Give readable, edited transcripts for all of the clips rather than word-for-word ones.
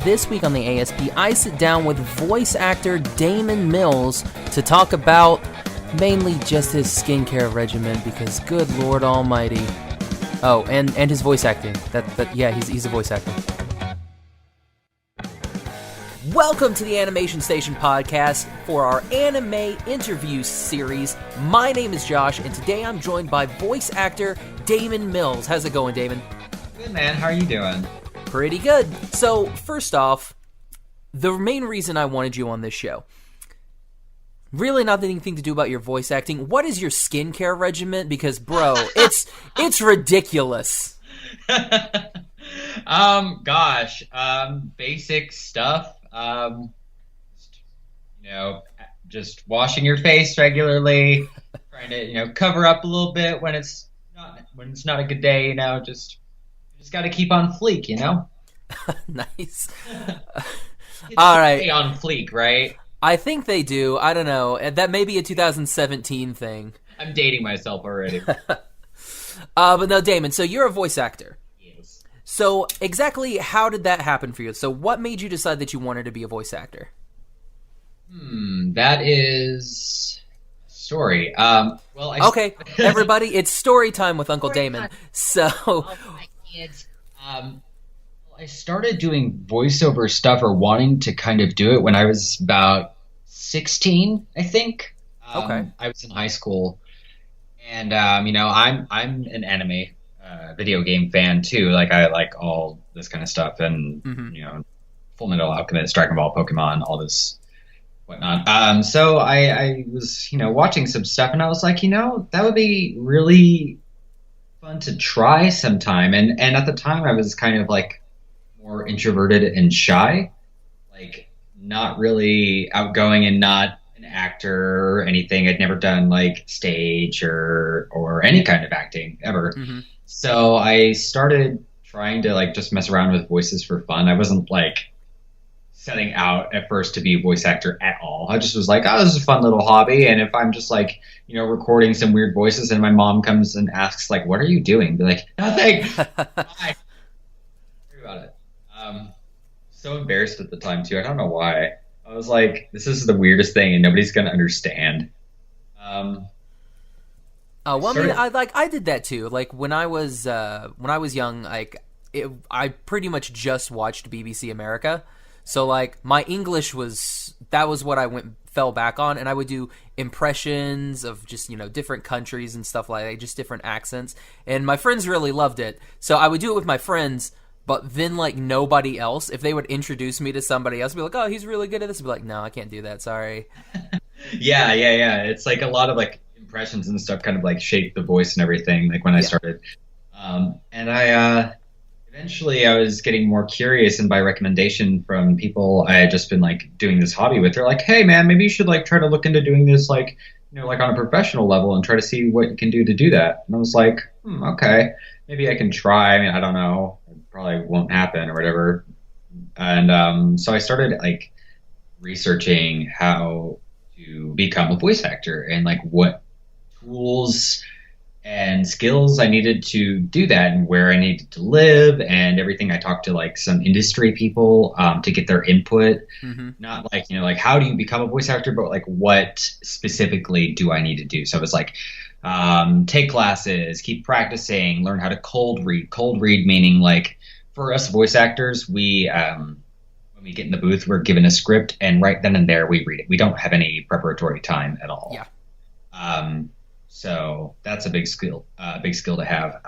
This week on the ASP, I sit down with voice actor Damon Mills to talk about mainly just his skincare regimen, because good Lord Almighty. Oh, and his voice acting. He's a voice actor. Welcome to the Animation Station podcast for our anime interview series. My name is Josh, and today I'm joined by voice actor Damon Mills. How's it going, Damon? Good, man. How are you doing? Pretty good. So, first off, the main reason I wanted you on this show, really not anything to do about your voice acting. What is your skincare regimen? Because, bro, it's ridiculous. Basic stuff. Just washing your face regularly, trying to, cover up a little bit when it's not a good day, just got to keep on fleek, Nice. All right. Stay on fleek, right? I think they do. I don't know. That may be a 2017 thing. I'm dating myself already. But no, Damon, so you're a voice actor. Yes. So exactly how did that happen for you? So what made you decide that you wanted to be a voice actor? That is story. Okay, everybody, it's story time with Uncle Damon. So, my kids. I started doing voiceover stuff or wanting to kind of do it when I was about 16, I think. Okay. I was in high school, and I'm an anime video game fan too. Like I like all this kind of stuff, and Full Metal Alchemist, Dragon Ball, Pokemon, all this whatnot. So I was watching some stuff, and I was like, that would be really fun to try sometime. And at the time, I was kind of like more introverted and shy, like not really outgoing and not an actor or anything. I'd never done like stage or any kind of acting ever. Mm-hmm. So I started trying to like just mess around with voices for fun. I wasn't like setting out at first to be a voice actor at all. I just was like, oh, this is a fun little hobby. And if I'm just like, recording some weird voices and my mom comes and asks like, what are you doing? Be like, nothing. Sorry about it. So embarrassed at the time too. I don't know why. I was like, this is the weirdest thing and nobody's going to understand. I did that too. Like when I was young, I pretty much just watched BBC America. So like my English was what I fell back on, and I would do impressions of just, different countries and stuff like that, just different accents. And my friends really loved it. So I would do it with my friends, but then like nobody else, if they would introduce me to somebody else, I'd be like, oh, he's really good at this. I'd be like, no, I can't do that. Sorry. Yeah. It's like a lot of like impressions and stuff kind of like shape the voice and everything. Like when I started, eventually I was getting more curious, and by recommendation from people I had just been like doing this hobby with, they're like, hey man, maybe you should like try to look into doing this like, like on a professional level and try to see what you can do to do that. And I was like, okay, maybe I can try. I mean, I don't know, it probably won't happen or whatever. And so I started like researching how to become a voice actor and like what tools and skills I needed to do that, and where I needed to live and everything. I talked to like some industry people to get their input. Mm-hmm. Not like, like how do you become a voice actor, but like what specifically do I need to do? So it was like take classes, keep practicing, learn how to cold read. Cold read meaning like for us voice actors, we when we get in the booth, we're given a script, and right then and there we read it. We don't have any preparatory time at all. Yeah. So that's a big skill to have.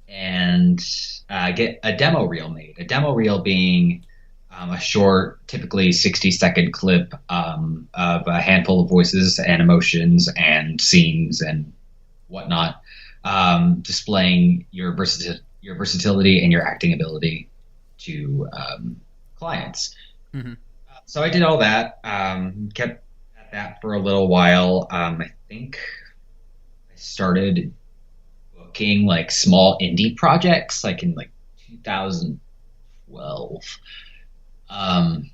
And get a demo reel made. A demo reel being a short, typically 60-second clip of a handful of voices and emotions and scenes and whatnot, displaying your versatility and your acting ability to clients. Mm-hmm. So I did all that. Kept at that for a little while. I think I started booking like small indie projects like in like 2012.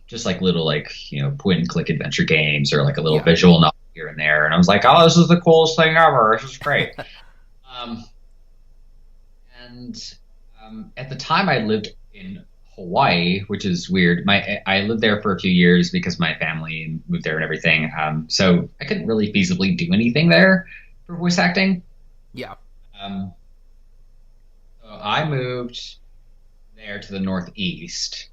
Just like little like, point and click adventure games or like a little visual novel here and there. And I was like, oh, this is the coolest thing ever. This is great. And at the time I lived in Hawaii, which is weird. I lived there for a few years because my family moved there and everything. So I couldn't really feasibly do anything there for voice acting. Yeah. Um, so I moved there to the Northeast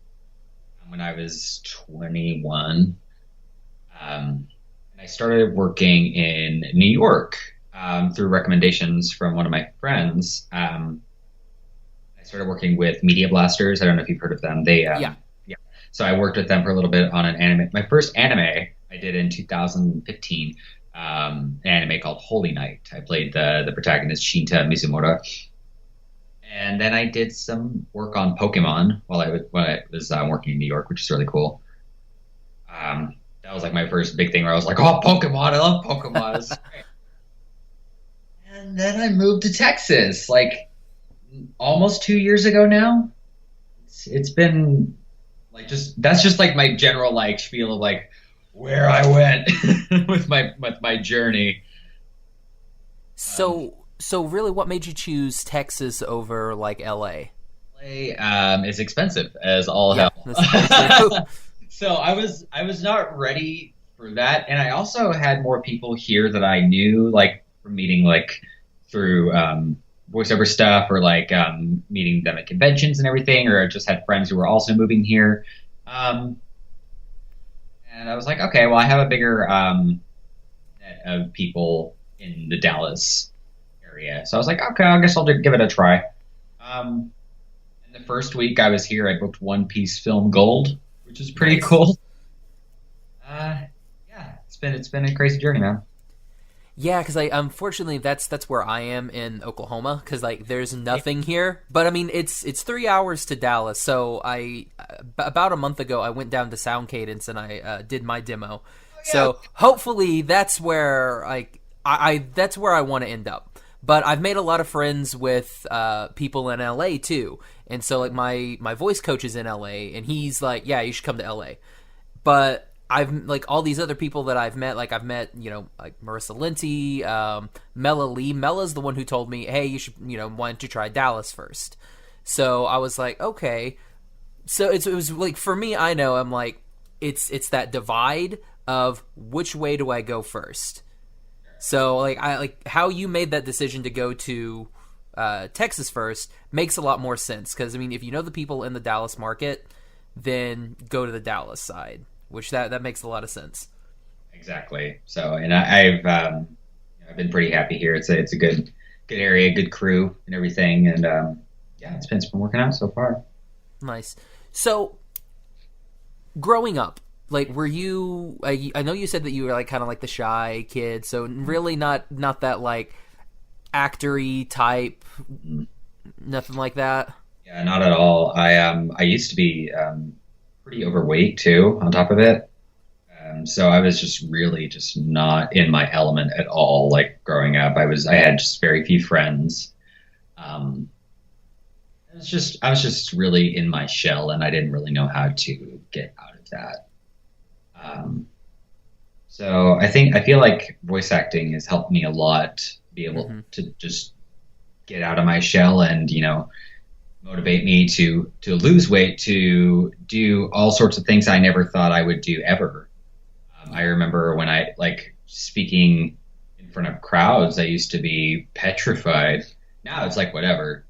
when I was 21. And I started working in New York through recommendations from one of my friends. I started working with Media Blasters. I don't know if you've heard of them. Yeah. Yeah. So I worked with them for a little bit on an anime. My first anime I did in 2015, an anime called Holy Knight. I played the protagonist Shinta Mizumura. And then I did some work on Pokemon when I was working in New York, which is really cool. That was like my first big thing where I was like, oh, Pokemon, I love Pokemon. This is great. And then I moved to Texas, like almost 2 years ago now. It's been like that's just like my general like feel of like where I went with my journey. So really, what made you choose Texas over like LA? LA is expensive as all hell. So I was not ready for that, and I also had more people here that I knew, like from meeting like through voiceover stuff, or like meeting them at conventions and everything, or I just had friends who were also moving here. And I was like, okay, well, I have a bigger net of people in the Dallas area, so I was like, okay, I guess I'll give it a try. In the first week I was here, I booked One Piece Film Gold, which is pretty cool. Yeah, it's been a crazy journey, man. Yeah, because unfortunately that's where I am in Oklahoma, because like there's nothing here. But I mean it's 3 hours to Dallas. So I about a month ago I went down to Sound Cadence and I did my demo. Oh, yeah. So hopefully that's where I that's where I want to end up. But I've made a lot of friends with people in LA too, and so like my voice coach is in LA, and he's like, yeah, you should come to LA. But I've like all these other people that I've met, like like Marissa Linty, Mela Lee. Mela's the one who told me, hey, you should why don't you try Dallas first? So I was like, okay. So it was like for me, I know I'm like it's that divide of which way do I go first. So like I like how you made that decision to go to Texas first makes a lot more sense, because I mean if you know the people in the Dallas market, then go to the Dallas side, which that makes a lot of sense. Exactly. So and I've been pretty happy here. It's a good area, good crew and everything, and yeah, it's been working out so far. Nice. So growing up, like, were you? I know you said that you were like kind of like the shy kid, so really not that like actory type, nothing like that. Yeah, not at all. I used to be pretty overweight too. On top of it, so I was just really just not in my element at all. Like growing up, I had just very few friends. I was just really in my shell, and I didn't really know how to get out of that. So I feel like voice acting has helped me a lot be able to just get out of my shell and, motivate me to lose weight, to do all sorts of things I never thought I would do ever. I remember when I like speaking in front of crowds, I used to be petrified. Now it's like, whatever.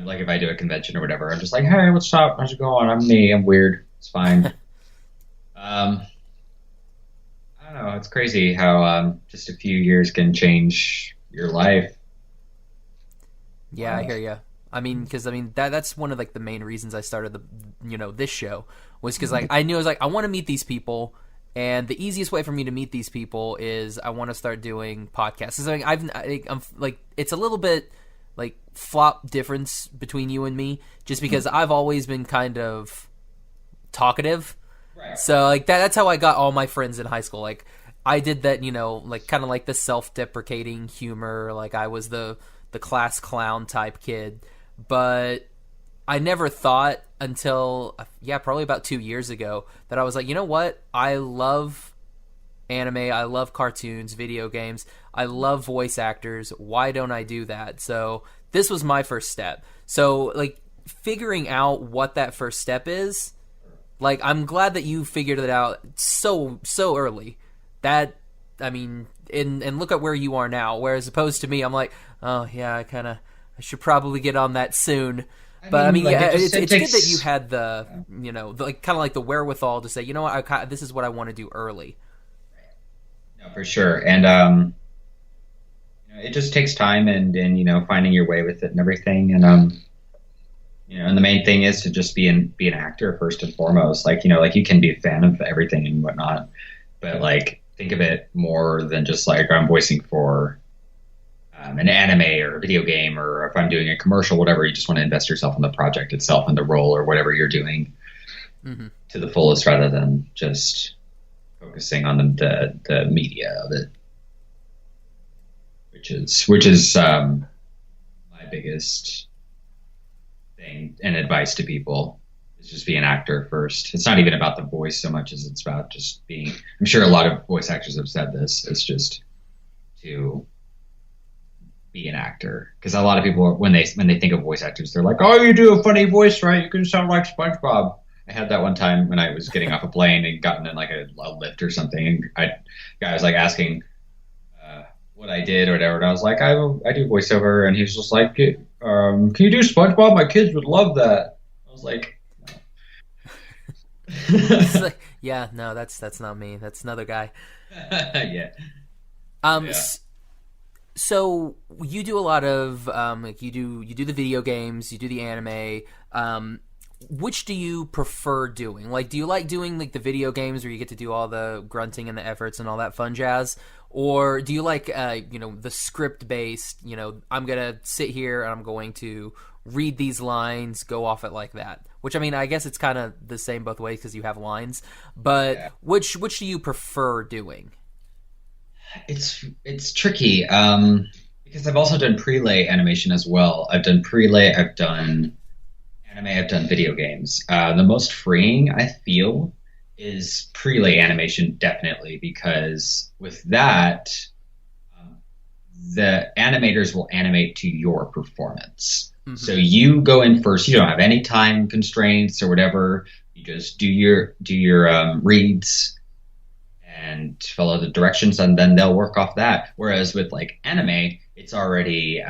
Like if I do a convention or whatever, I'm just like, hey, what's up? How's it going? I'm me. I'm weird. It's fine. I don't know. It's crazy how just a few years can change your life. Yeah, I hear you. I mean, because that's one of like the main reasons I started this show was because like I knew I was like I want to meet these people, and the easiest way for me to meet these people is I want to start doing podcasts. So, like, I'm like it's a little bit like flop difference between you and me, just because I've always been kind of talkative. Right. So like that's how I got all my friends in high school. Like I did that, like kind of like the self-deprecating humor. Like I was the class clown type kid, but I never thought until probably about 2 years ago that I was like, you know what? I love anime. I love cartoons, video games. I love voice actors. Why don't I do that? So this was my first step. So like figuring out what that first step is, like, I'm glad that you figured it out so early. That, I mean, and look at where you are now. Whereas opposed to me, I'm like, oh yeah, I should probably get on that soon. But I mean, like, yeah, it's good that you had the, like, kind of like the wherewithal to say, you know what, this is what I want to do early. No, for sure, and it just takes time and finding your way with it and everything, and and the main thing is to just be an actor first and foremost. Like like you can be a fan of everything and whatnot, but like think of it more than just like I'm voicing for an anime or a video game, or if I'm doing a commercial, whatever. You just want to invest yourself in the project itself and the role or whatever you're doing to the fullest, rather than just focusing on the media of it, which is my biggest thing and advice to people, is just be an actor first. It's not even about the voice so much as it's about just being. I'm sure a lot of voice actors have said this. It's just to be an actor, because a lot of people, when they think of voice actors, they're like, oh, you do a funny voice, right? You can sound like SpongeBob. I had that one time when I was getting off a plane and gotten in like a lift or something, and guy was like asking what I did or whatever, and I was like, I do voiceover, and he was just like, can you do SpongeBob? My kids would love that. I was like, no. Like, yeah, no, that's not me. That's another guy. Yeah. Yeah. So you do a lot of like you do the video games, you do the anime. Which do you prefer doing? Like, do you like doing like the video games where you get to do all the grunting and the efforts and all that fun jazz, or do you like the script based? I'm gonna sit here and I'm going to read these lines, go off it like that. Which, I mean, I guess it's kind of the same both ways because you have lines. But yeah. Which do you prefer doing? It's tricky because I've also done prelay animation as well. I've done prelay, I've done anime, I've done video games. The most freeing I feel is prelay animation, definitely, because with that, the animators will animate to your performance. Mm-hmm. So you go in first. You don't have any time constraints or whatever. You just do your reads and follow the directions, and then they'll work off that. Whereas with like anime, it's already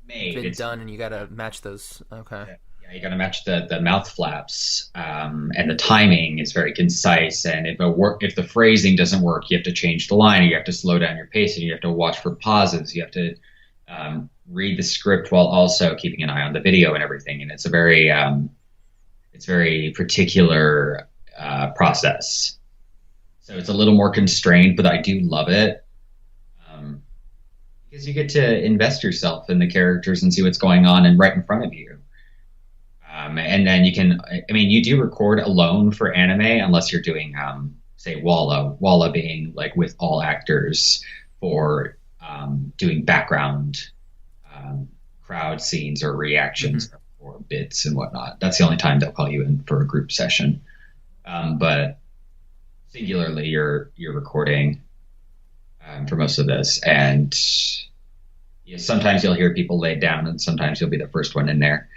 made. Been done, and you got to match those. Okay. Yeah, you got to match the mouth flaps, and the timing is very concise. And if the phrasing doesn't work, you have to change the line, or you have to slow down your pace, and you have to watch for pauses. You have to read the script while also keeping an eye on the video and everything. And it's a very particular process. So it's a little more constrained, but I do love it. Because you get to invest yourself in the characters and see what's going on and right in front of you. And then you do record alone for anime, unless you're doing, say, Walla being like with all actors for doing background crowd scenes or reactions or bits and whatnot. That's the only time they'll call you in for a group session. But singularly, you're recording for most of this, and sometimes you'll hear people laid down, and sometimes you'll be the first one in there.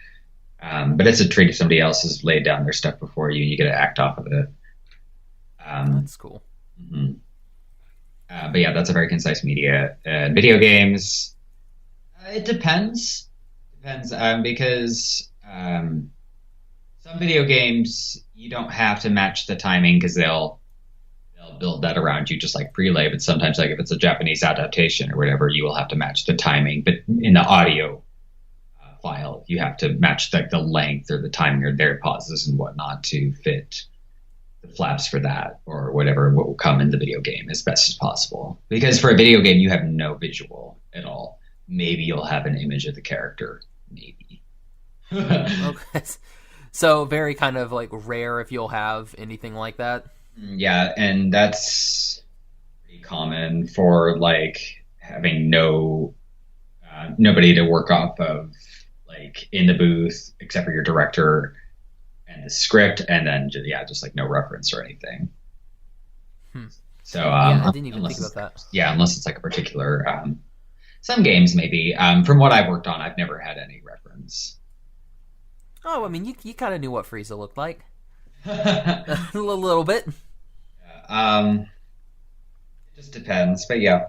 But it's a treat if somebody else has laid down their stuff before you, and you get to act off of it. That's cool. Mm-hmm. But yeah, that's a very concise media. Video games, it depends. Because some video games you don't have to match the timing because they'll build that around you, just like prelay. But sometimes, like if it's a Japanese adaptation or whatever, you will have to match the timing. But in the audio file, you have to match the length or the timing or their pauses and whatnot to fit the flaps for that or whatever what will come in the video game as best as possible. Because for a video game, you have no visual at all. Maybe you'll have an image of the character. Maybe. Okay. So very kind of like rare if you'll have anything like that. Yeah, and that's pretty common for like having nobody to work off of, like in the booth except for your director and the script, and then just like no reference or anything. So I didn't even think about that. Yeah, unless it's like a particular Some games maybe. From what I've worked on, I've never had any reference. Oh, I mean, you kind of knew what Frieza looked like. um, A little bit. it just depends, but yeah.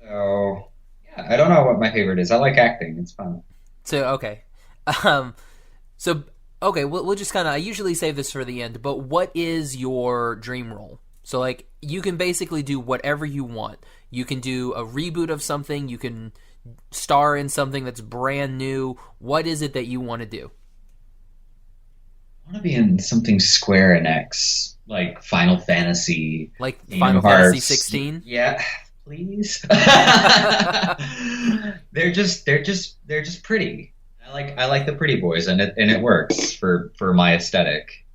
So yeah, I don't know what my favorite is. I like acting; it's fun. So, okay. Um, so, okay, we'll just kind of, I usually save this for the end, but what is your dream role? So, like, you can basically do whatever you want. You can do a reboot of something, you can star in something that's brand new. What is it that you want to do? I want to be in something Square Enix, like Final Fantasy, Like Kingdom Final Fantasy Hearts. 16? Yeah, please. They're just pretty. I like the pretty boys, and it works for my aesthetic.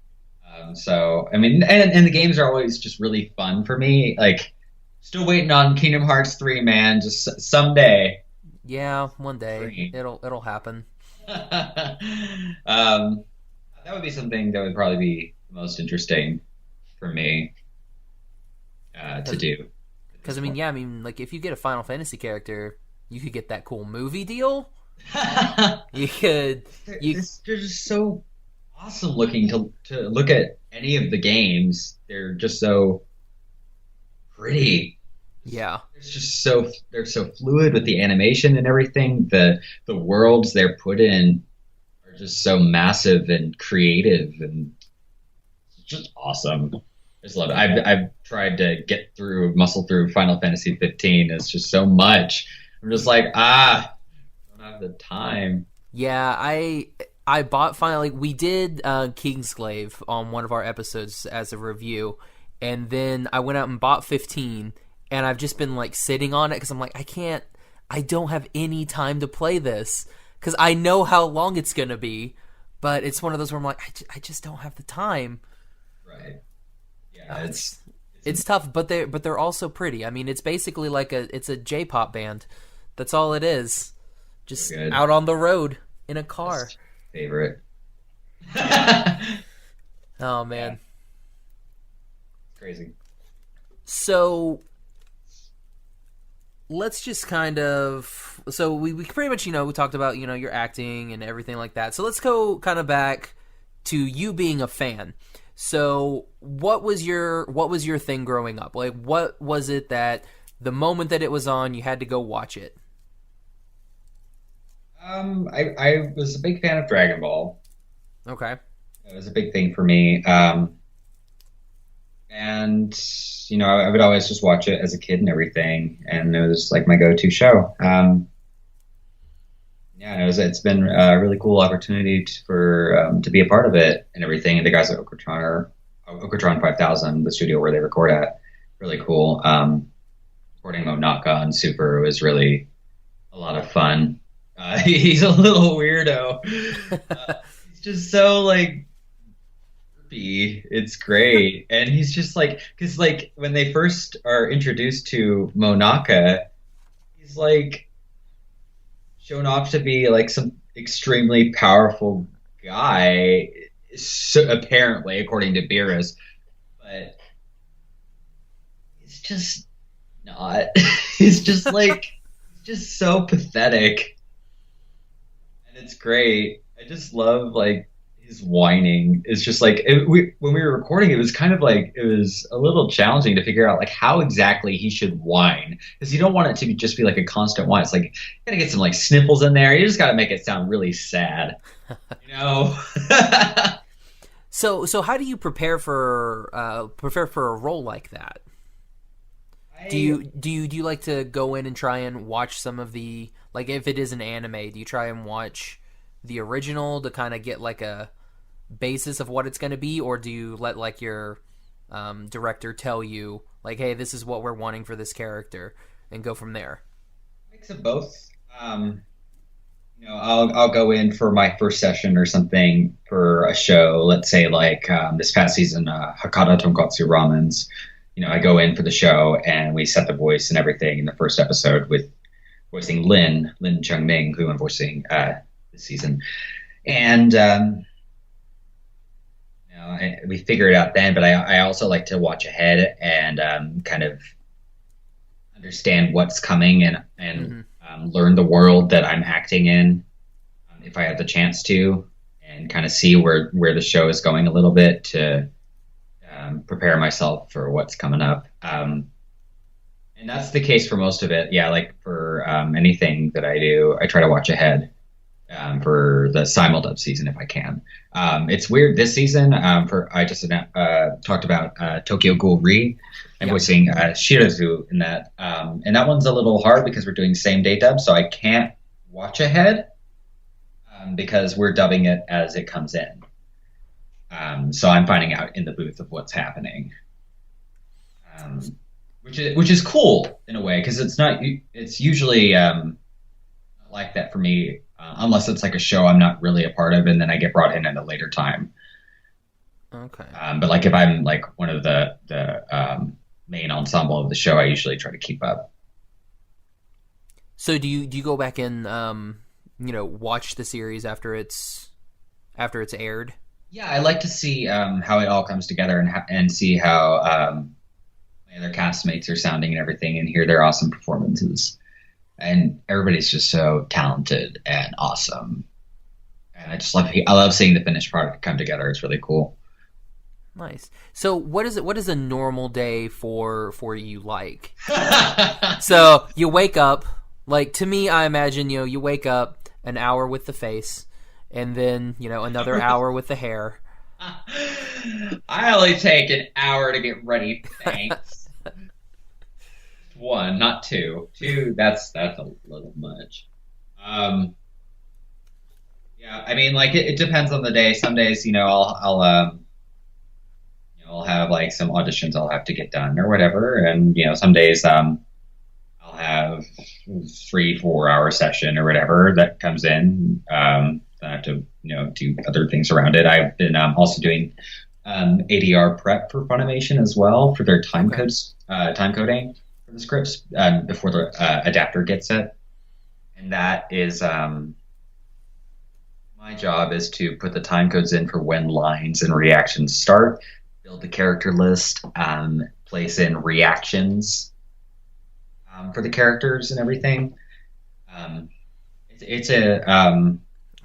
So I mean, and the games are always just really fun for me. Like, still waiting on Kingdom Hearts 3, man. Just someday. Yeah, one day. Free. It'll happen. That would be something that would probably be the most interesting for me to do at Because, this I mean, point. yeah, I mean, like, if you get a Final Fantasy character, you could get that cool movie deal. You could, you, They're just so awesome looking to look at any of the games. They're just so pretty. yeah. It's just so they're so fluid with the animation and everything. The worlds they're put in are just so massive and creative and just awesome. I just love it. I've tried to muscle through Final Fantasy 15. It's just so much. I'm just like, don't have the time. Yeah, I bought finally. We did Kingsglaive on one of our episodes as a review, and then I went out and bought 15, and I've just been like sitting on it because I'm like, I don't have any time to play this because I know how long it's gonna be, but it's one of those where I'm like, I just don't have the time. Right. Yeah, It's tough, but they're also pretty. I mean, it's basically like it's a J-pop band. That's all it is. Just good. out on the road in a car. Favorite. Oh man. Crazy. So let's just kind of we pretty much we talked about your acting and everything like that. So let's go kind of back to you being a fan. So what was your thing growing up? Like what was it that the moment that it was on you had to go watch it? I was a big fan of Dragon Ball. Okay. It was a big thing for me. And I would always just watch it as a kid and everything, and it was like my go-to show. Yeah, it's been a really cool opportunity to be a part of it and everything. And the guys at Okratron 5000, the studio where they record at, really cool. Recording Monaka on Super was really a lot of fun. He's a little weirdo. He's just so like goofy. It's great, and he's just like because like when they first are introduced to Monaka, he's like shown off to be like some extremely powerful guy, so, apparently according to Beerus, but it's just not. He's just like just so pathetic. It's great. I just love like his whining. It's just like when we were recording, it was kind of like it was a little challenging to figure out like how exactly he should whine because you don't want it to just be like a constant whine. It's like you gotta get some like sniffles in there. You just gotta make it sound really sad, you know. So how do you prepare for a role like that? Do you like to go in and try and watch some of the, like if it is an anime, do you try and watch the original to kind of get like a basis of what it's going to be, or do you let like your director tell you like, hey, this is what we're wanting for this character, and go from there? Mix of both. I'll go in for my first session or something for a show. Let's say like this past season, Hakata Tonkotsu Ramens. I go in for the show and we set the voice and everything in the first episode with voicing Lin Chungming, who I'm voicing this season. And, we figure it out then, but I also like to watch ahead and kind of understand what's coming and Hmm. learn the world that I'm acting in, if I had the chance to, and kind of see where the show is going a little bit to prepare myself for what's coming up. And that's the case for most of it. Yeah, like for anything that I do, I try to watch ahead for the simuldub season if I can. It's weird this season. For I just talked about Tokyo Ghoul Re. I'm Yeah. voicing Shirazu in that, and that one's a little hard because we're doing same day dub, so I can't watch ahead because we're dubbing it as it comes in. So I'm finding out in the booth of what's happening, um, which is cool in a way because it's not. It's usually not like that for me unless it's like a show I'm not really a part of, and then I get brought in at a later time. Okay. But like if I'm like one of the main ensemble of the show, I usually try to keep up. So do you go back and watch the series after it's aired? Yeah, I like to see how it all comes together and see how my other castmates are sounding and everything, and hear their awesome performances. And everybody's just so talented and awesome. And I love seeing the finished product come together. It's really cool. Nice. So what is a normal day for you like? So you wake up, like to me I imagine, you wake up an hour with the face and then, another hour with the hair. I only take an hour to get ready. Thanks. One, not two. Two, that's a little much. Um, yeah, I mean, like it depends on the day. Some days, I'll have like some auditions I'll have to get done or whatever, and some days I'll have 3-4 hour session or whatever that comes in. I have to do other things around it. I've been also doing ADR prep for Funimation as well for their time Okay. codes, time coding for the scripts before the adapter gets it, and that is my job is to put the time codes in for when lines and reactions start, build the character list, place in reactions for the characters and everything. Um, It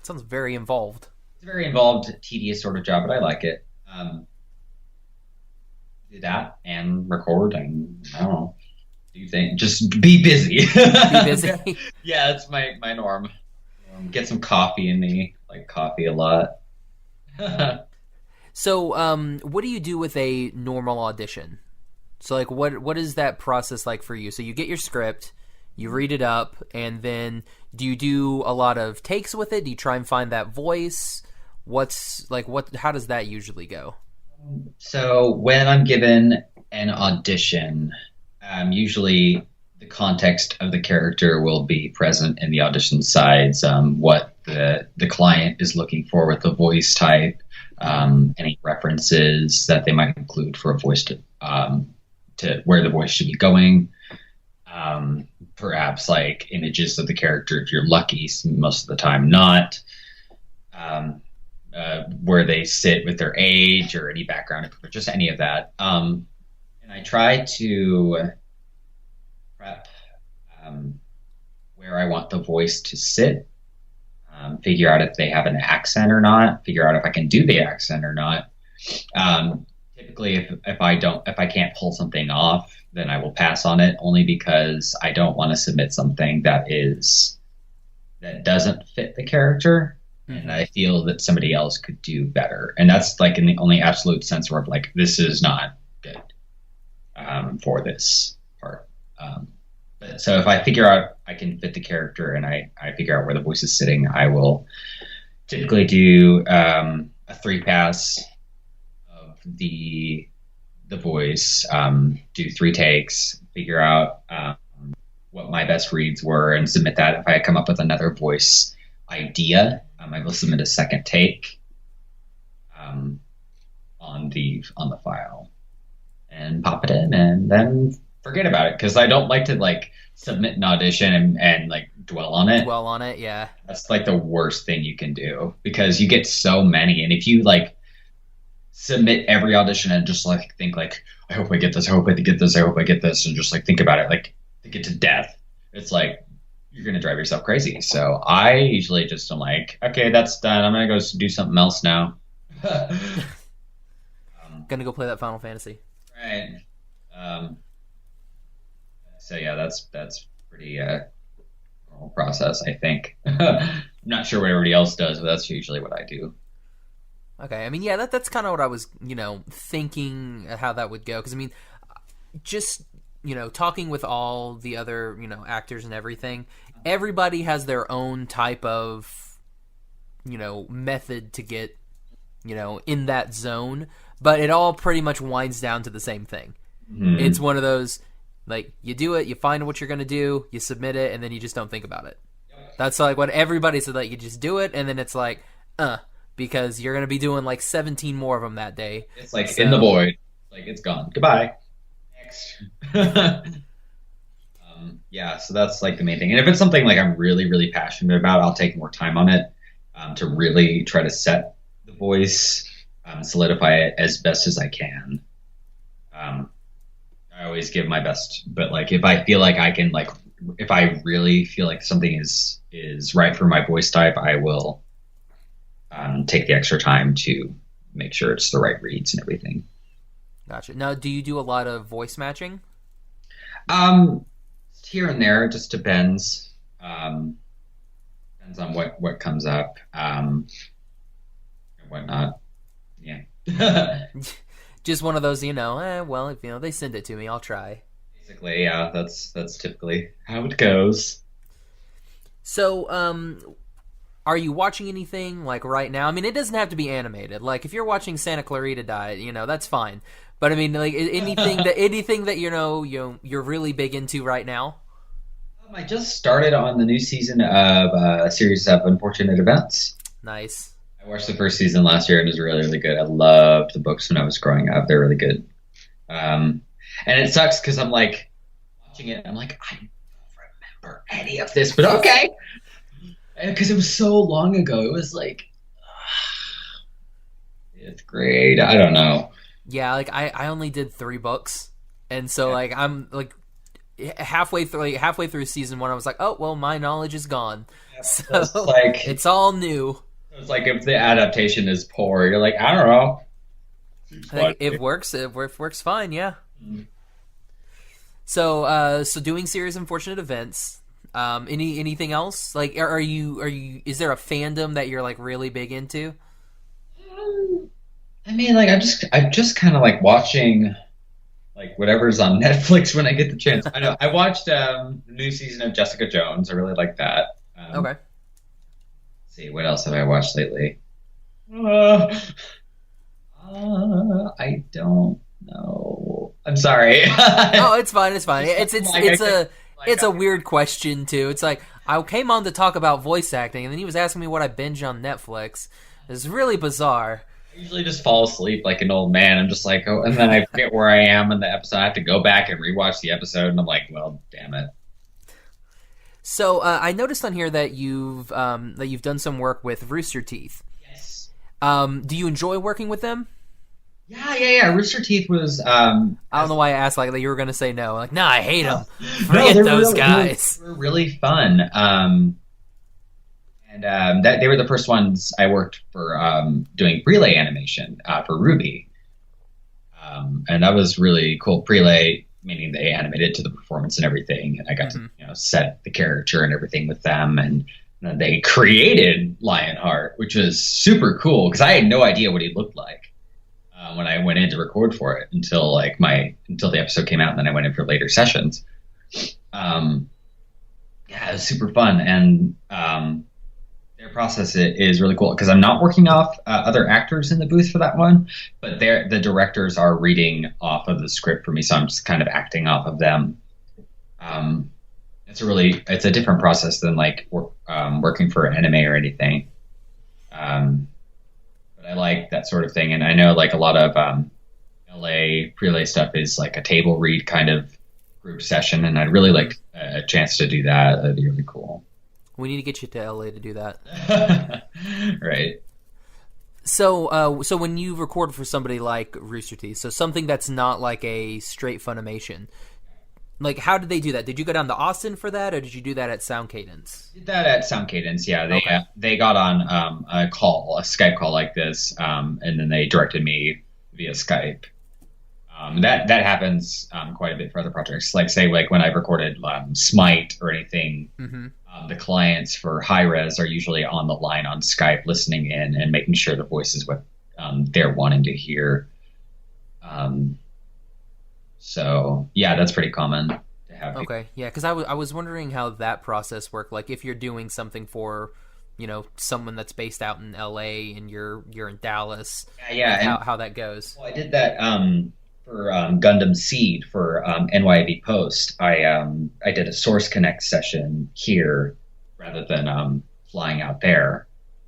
sounds very involved. it's a very involved, tedious sort of job, but I like it. Do that and record and I don't know, do things. Just be busy. Be busy. Yeah, that's my norm. Get some coffee in me. Like coffee a lot. So, what do you do with a normal audition? So, like, what is that process like for you? So, you get your script, you read it up, and then do you do a lot of takes with it? Do you try and find that voice? How does that usually go? So when I'm given an audition, usually the context of the character will be present in the audition sides. What the client is looking for with the voice type, any references that they might include for a voice to where the voice should be going. Perhaps like images of the character if you're lucky. Most of the time, not. Where they sit with their age or any background, just any of that. And I try to prep where I want the voice to sit, figure out if they have an accent or not, figure out if I can do the accent or not. Typically, if I can't pull something off, then I will pass on it only because I don't want to submit something that doesn't fit the character. And I feel that somebody else could do better. And that's like in the only absolute sense where like, this is not good for this part. But so if I figure out I can fit the character and I figure out where the voice is sitting, I will typically do a 3-pass of the voice, do 3 takes, figure out what my best reads were and submit that. If I come up with another voice idea, I will submit a second take on the file and pop it in, and then forget about it because I don't like to like submit an audition and like dwell on it. Dwell on it, yeah. That's like the worst thing you can do because you get so many, and if you like submit every audition and just like think like I hope I get this, I hope I get this, I hope I get this, and just like think about it, like to get to death, it's like you're gonna drive yourself crazy. So I usually just am like, okay, that's done. I'm gonna go do something else now. Gonna go play that Final Fantasy. Right. Um, so yeah, that's pretty normal process, I think. I'm not sure what everybody else does, but that's usually what I do. Okay, I mean, yeah, that's kind of what I was, thinking how that would go. Because, I mean, just, talking with all the other, actors and everything, everybody has their own type of, method to get, in that zone. But it all pretty much winds down to the same thing. Mm-hmm. It's one of those, like, you do it, you find what you're going to do, you submit it, and then you just don't think about it. That's like what everybody said, like, you just do it, and then it's like, because you're going to be doing like 17 more of them that day. It's like in the void. Like it's gone. Goodbye. Next. Yeah, so that's like the main thing. And if it's something like I'm really, really passionate about, I'll take more time on it to really try to set the voice, solidify it as best as I can. I always give my best, but like if I feel like I can, like if I really feel like something is right for my voice type, I will take the extra time to make sure it's the right reads and everything. Gotcha. Now, do you do a lot of voice matching? Here and there, it just depends. Depends on what comes up and whatnot. Yeah. Just one of those, well, if they send it to me, I'll try. Basically, yeah, that's typically how it goes. So, are you watching anything like right now? I mean, it doesn't have to be animated. Like if you're watching Santa Clarita Die, that's fine. But I mean, like anything that you're really big into right now. I just started on the new season of a series of Unfortunate Events. Nice. I watched the first season last year and it was really, really good. I loved the books when I was growing up. They're really good. And it sucks because I'm like watching it. I'm like, I don't remember any of this, but okay. Because it was so long ago. It was like 5th grade. I don't know. Yeah, like I only did 3 books, and so like I'm like halfway through season 1, I was like, oh well, my knowledge is gone. Yeah, so like it's all new. It's like if the adaptation is poor, you're like, I don't know. Like, it works fine. Yeah. Mm-hmm. So doing series Unfortunate Events. Anything else? Like, are you? Is there a fandom that you're like really big into? I mean, like I'm just kind of like watching, like whatever's on Netflix when I get the chance. I know I watched the new season of Jessica Jones. I really like that. Okay. Let's see, what else have I watched lately? I don't know. I'm sorry. Oh, it's fine. It's fine. It's a weird question too. It's like I came on to talk about voice acting, and then he was asking me what I binge on Netflix. It's really bizarre. I usually just fall asleep like an old man. I'm just like, oh, and then I forget where I am in the episode. I have to go back and rewatch the episode, and I'm like, well, damn it. So I noticed on here that you've done some work with Rooster Teeth. Yes. Do you enjoy working with them? Yeah. Rooster Teeth was. I don't know why I asked like you were going to say no. Like, nah, I hate them. Forget those guys. They were really fun. And that they were the first ones I worked for doing prelay animation for RWBY. And that was really cool. Prelay, meaning they animated to the performance and everything. And I got to set the character and everything with them. And then they created Lionheart, which was super cool because I had no idea what he looked like when I went in to record for it until the episode came out. And then I went in for later sessions. It was super fun. And their process is really cool because I'm not working off other actors in the booth for that one, but the directors are reading off of the script for me, so I'm just kind of acting off of them. It's a different process than like working for an anime or anything. But I like that sort of thing, and I know like a lot of LA prelay stuff is like a table read kind of group session, and I'd really like a chance to do that. That'd be really cool. We need to get you to LA to do that. Right. So when you record for somebody like Rooster Teeth, so something that's not like a straight Funimation, Like, how did they do that? Did you go down to Austin for that, or did you do that at Sound Cadence? Did that at Sound Cadence, yeah. Okay. They got on a Skype call like this, and then they directed me via Skype. That happens quite a bit for other projects. Like say like when I've recorded Smite or anything, Mm-hmm. the clients for high res are usually on the line on Skype, listening in and making sure the voice is what they're wanting to hear. So yeah, that's pretty common to have. Okay, yeah, because I was wondering how that process worked. Like, if you're doing something for, someone that's based out in L.A. and you're in Dallas, Yeah, like and how that goes. well, I did that for Gundam Seed for NYB Post. I did a Source Connect session here rather than flying out there.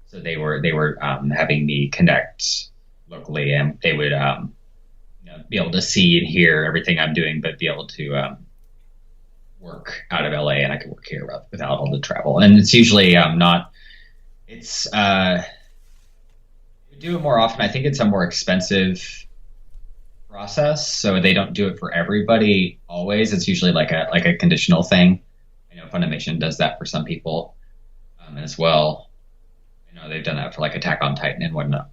So they were having me connect locally, and they would be able to see and hear everything I'm doing, but be able to work out of LA, and I could work here without all the travel. And it's usually not. It's you do it more often. I think it's a more expensive process, so they don't do it for everybody always. It's usually like a conditional thing. I know Funimation does that for some people as well. They've done that for like Attack on Titan and whatnot.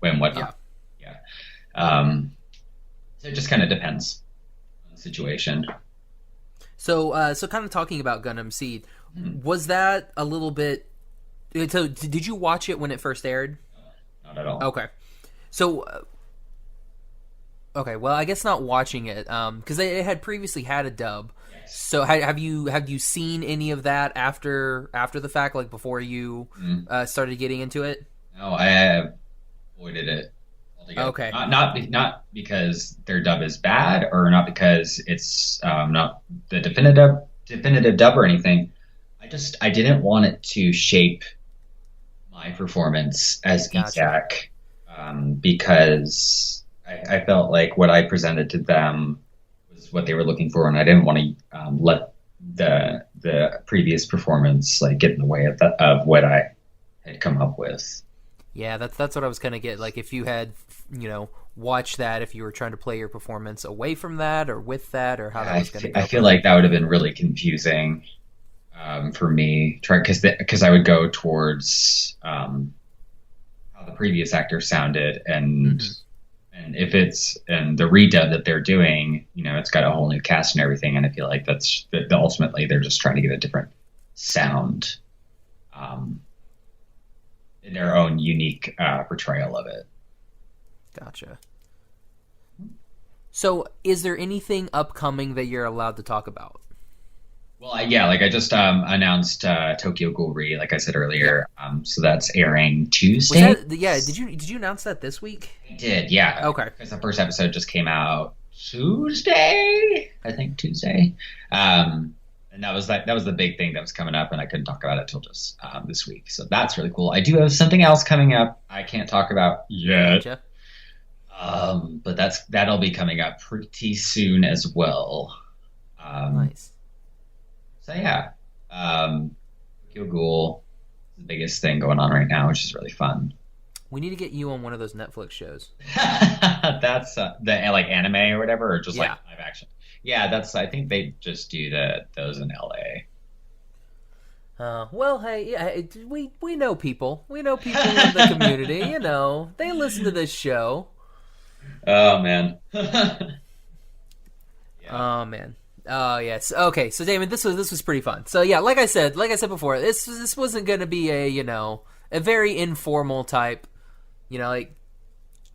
Yeah. So it just kind of depends on the situation. So kind of talking about Gundam Seed, was that a little bit? So did you watch it when it first aired? Not at all. Okay, so okay, well, I guess not watching it because they had previously had a dub. Yes. So have you seen any of that after the fact, like before you started getting into it? No, I have avoided it altogether. Okay. Not because their dub is bad, or not because it's not the definitive dub or anything. I didn't want it to shape my performance as Gotcha. ESAC, because I felt like what I presented to them was what they were looking for, and I didn't want to let the previous performance like get in the way of what I had come up with. Yeah, that's what I was gonna get. Like, if you had watched that, if you were trying to play your performance away from that or with that, or how that was gonna go. I feel like that would have been really confusing for me, because I would go towards how the previous actor sounded, and if it's and the redub that they're doing, it's got a whole new cast and everything, and I feel like that's ultimately they're just trying to get a different sound, in their own unique portrayal of it. Gotcha. So, is there anything upcoming that you're allowed to talk about? Well, like I just announced Tokyo Ghoul-Re, like I said earlier. So that's airing Tuesday. Did you announce that this week? I did, yeah. Okay. Because the first episode just came out Tuesday, I think Tuesday. And that was the big thing that was coming up, and I couldn't talk about it till just this week. So that's really cool. I do have something else coming up I can't talk about yet. Gotcha. But that'll be coming up pretty soon as well. Nice. So yeah, Tokyo Ghoul is the biggest thing going on right now, which is really fun. We need to get you on one of those Netflix shows. That's the like anime or whatever, or just like Yeah. live action. Yeah, I think they just do those in LA. Well, hey, yeah, we know people. We know people in the community. They listen to this show. Oh man. Oh man. Oh yes. Okay. So Damon, this was pretty fun. So yeah, like I said before, this wasn't going to be a very informal type, like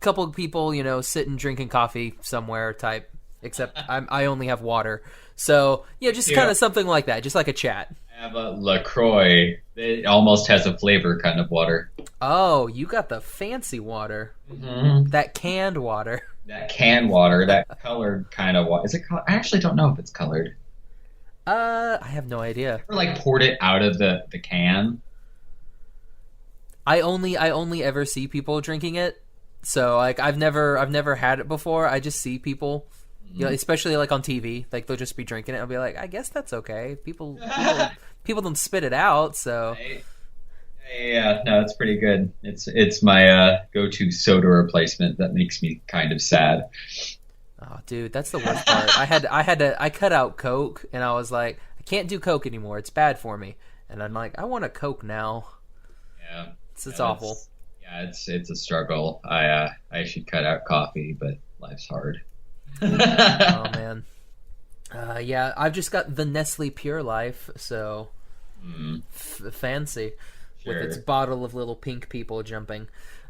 couple of people sitting drinking coffee somewhere type. Except I only have water. So yeah, just kind of something like that, just like a chat. I have a LaCroix. It almost has a flavor kind of water. Oh, you got the fancy water. Mm-hmm. That canned water. That canned water, that colored kind of water. Is it colored? I actually don't know if it's colored. I have no idea. Or like poured it out of the can. I only ever see people drinking it. So like I've never had it before. I just see people, especially like on TV, like they'll just be drinking it. I'll be like, I guess that's okay. People don't spit it out, so. Yeah, no, it's pretty good. It's my go-to soda replacement that makes me kind of sad. Oh, dude, that's the worst part. I cut out Coke, and I was like, I can't do Coke anymore. It's bad for me. And I'm like, I want a Coke now. Yeah, It's awful. It's a struggle. I should cut out coffee, but life's hard. Oh man. Yeah, I've just got the Nestle Pure Life, so fancy with its bottle of little pink people jumping.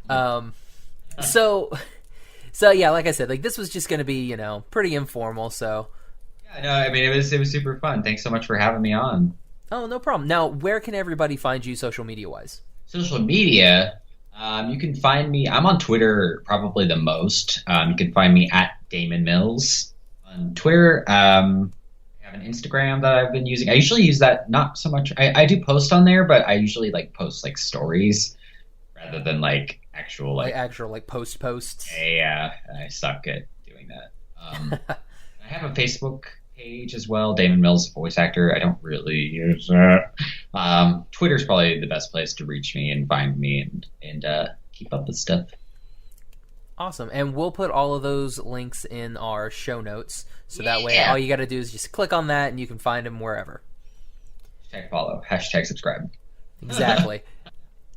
So yeah, like I said, like this was just going to be, pretty informal. So yeah, no, I mean it was super fun. Thanks so much for having me on. Oh, no problem. Now, where can everybody find you social media wise? Social media, you can find me. I'm on Twitter probably the most. You can find me at Damon Mills on Twitter. I have an Instagram that I've been using. I usually use that not so much. I do post on there, but I usually post stories rather than actual posts. Yeah, I suck at doing that. I have a Facebook page as well, Damon Mills, voice actor. I don't really use that. Twitter's probably the best place to reach me and find me and keep up with stuff. Awesome. And we'll put all of those links in our show notes, so that way all you got to do is just click on that and you can find them wherever. Hashtag follow, hashtag subscribe. Exactly.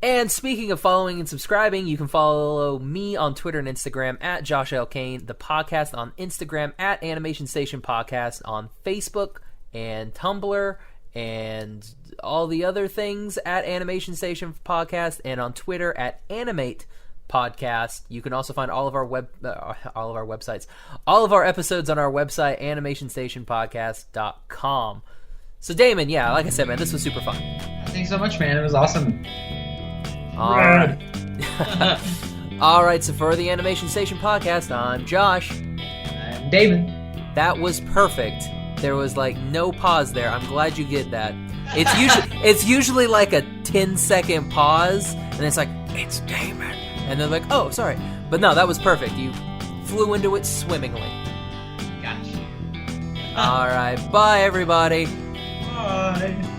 And speaking of following and subscribing, you can follow me on Twitter and Instagram at Josh L. Kane, the podcast on Instagram at Animation Station Podcast, on Facebook and Tumblr and all the other things at Animation Station Podcast, and on Twitter at Animate Podcast. You can also find all of our websites, all of our episodes on our website, animationstationpodcast.com. So Damon, yeah, like I said, man, this was super fun. Thanks so much, man. It was awesome. All right. All right, so for the Animation Station Podcast, I'm Josh. I'm David. That was perfect. There was no pause there. I'm glad you did that. It's usually a 10-second pause, and it's it's Damon. And they're like, oh, sorry. But no, that was perfect. You flew into it swimmingly. Gotcha. All right. Bye, everybody. Bye.